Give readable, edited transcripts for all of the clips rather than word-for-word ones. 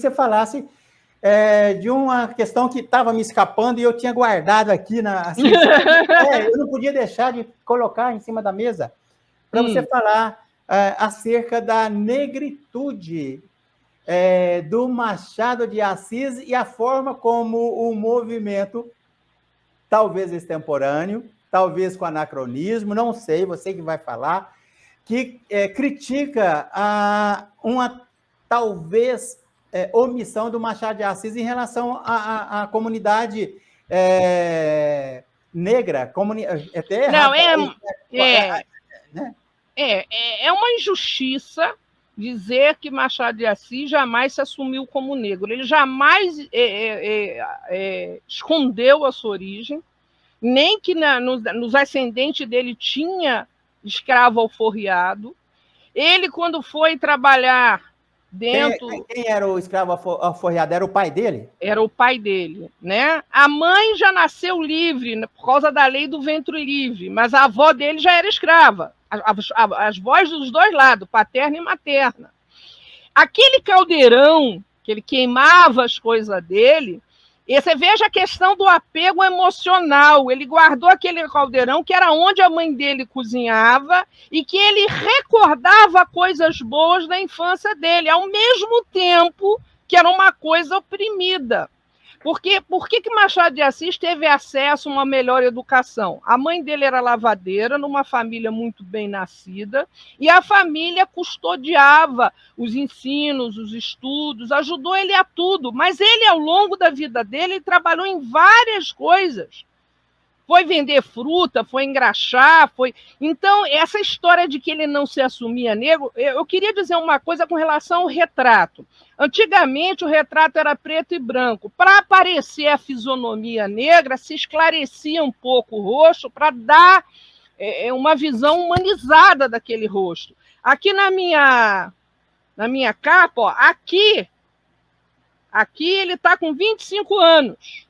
você falasse de uma questão que estava me escapando e eu tinha guardado aqui, assim, eu não podia deixar de colocar em cima da mesa, para você falar acerca da negritude do Machado de Assis e a forma como o movimento, talvez extemporâneo, talvez com anacronismo, não sei, você que vai falar, que critica uma talvez omissão do Machado de Assis em relação à comunidade negra, até não, errado. É uma injustiça dizer que Machado de Assis jamais se assumiu como negro. Ele jamais escondeu a sua origem, nem que nos ascendentes dele tinha escravo alforriado. Ele, quando foi trabalhar dentro... Quem era o escravo alforriado? Era o pai dele? Era o pai dele, né? A mãe já nasceu livre por causa da lei do ventre livre, mas a avó dele já era escrava. As vós dos dois lados, paterna e materna. Aquele caldeirão que ele queimava as coisas dele, e você veja a questão do apego emocional. Ele guardou aquele caldeirão que era onde a mãe dele cozinhava e que ele recordava coisas boas da infância dele, ao mesmo tempo que era uma coisa oprimida. Por que Machado de Assis teve acesso a uma melhor educação? A mãe dele era lavadeira, numa família muito bem nascida, e a família custodiava os ensinos, os estudos, ajudou ele a tudo, mas ele, ao longo da vida dele, trabalhou em várias coisas. Foi vender fruta, foi engraxar, foi... Então, essa história de que ele não se assumia negro, eu queria dizer uma coisa com relação ao retrato. Antigamente, o retrato era preto e branco. Para aparecer a fisionomia negra, se esclarecia um pouco o rosto para dar uma visão humanizada daquele rosto. Aqui na minha capa, ó, aqui ele está com 25 anos.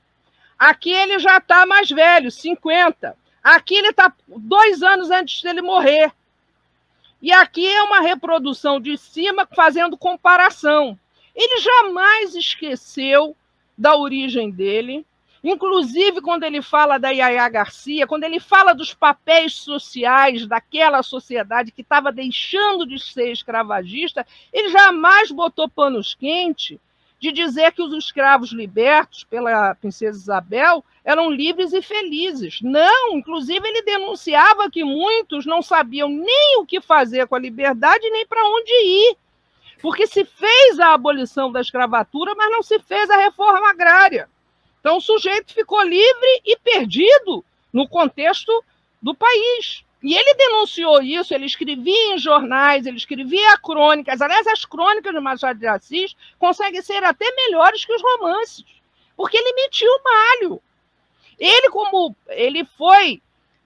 Aqui ele já está mais velho, 50. Aqui ele está 2 anos antes dele morrer. E aqui é uma reprodução de cima fazendo comparação. Ele jamais esqueceu da origem dele. Inclusive, quando ele fala da Yaya Garcia, quando ele fala dos papéis sociais daquela sociedade que estava deixando de ser escravagista, ele jamais botou panos quentes de dizer que os escravos libertos pela princesa Isabel eram livres e felizes. Não, inclusive ele denunciava que muitos não sabiam nem o que fazer com a liberdade, nem para onde ir. Porque se fez a abolição da escravatura, mas não se fez a reforma agrária. Então o sujeito ficou livre e perdido no contexto do país. E ele denunciou isso, ele escrevia em jornais, ele escrevia crônicas. Aliás, as crônicas de Machado de Assis conseguem ser até melhores que os romances, porque ele metia o malho. Ele foi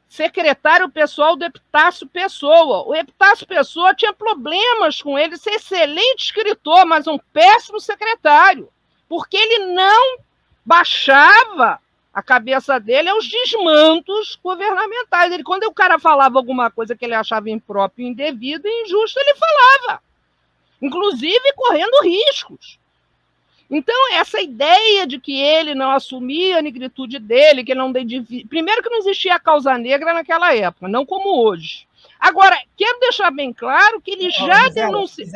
secretário pessoal do Epitácio Pessoa. O Epitácio Pessoa tinha problemas com ele, ser excelente escritor, mas um péssimo secretário, porque ele não baixava a cabeça dele aos desmandos governamentais. Quando o cara falava alguma coisa que ele achava impróprio, indevido e injusto, ele falava, inclusive correndo riscos. Então, essa ideia de que ele não assumia a negritude dele, que ele não... Primeiro que não existia a causa negra naquela época, não como hoje. Agora, quero deixar bem claro que ele já denunciou...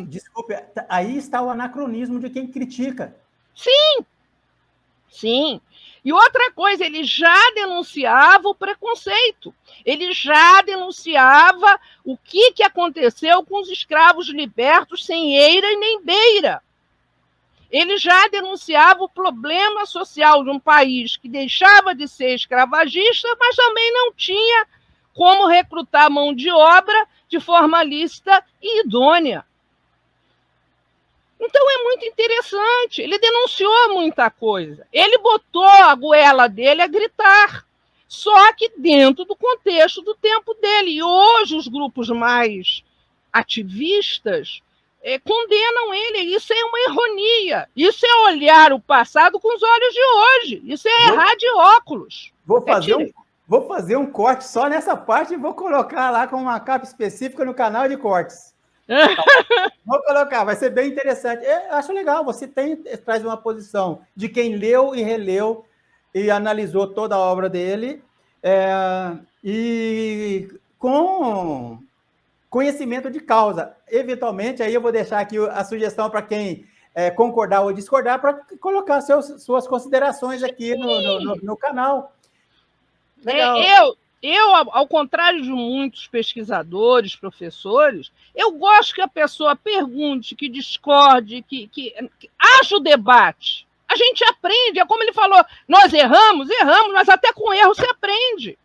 Desculpe, aí está o anacronismo de quem critica. Sim. E outra coisa, ele já denunciava o preconceito. Ele já denunciava o que aconteceu com os escravos libertos sem eira e nem beira. Ele já denunciava o problema social de um país que deixava de ser escravagista, mas também não tinha como recrutar mão de obra de forma lícita e idônea. Então é muito interessante. Ele denunciou muita coisa. Ele botou a goela dele a gritar, só que dentro do contexto do tempo dele. E hoje os grupos mais ativistas condenam ele. Isso é uma ironia. Isso é olhar o passado com os olhos de hoje. Isso é errar de óculos. Vou fazer um corte só nessa parte e vou colocar lá com uma capa específica no canal de cortes. Vou colocar colocar, vai ser bem interessante. Eu acho legal, você traz uma posição de quem leu e releu e analisou toda a obra dele, e com conhecimento de causa. Eventualmente, aí eu vou deixar aqui a sugestão para quem concordar ou discordar, para colocar suas considerações aqui no canal. Legal. Eu, ao contrário de muitos pesquisadores, professores, eu gosto que a pessoa pergunte, que discorde, que ache o debate. A gente aprende, é como ele falou, nós erramos, mas até com erro se aprende.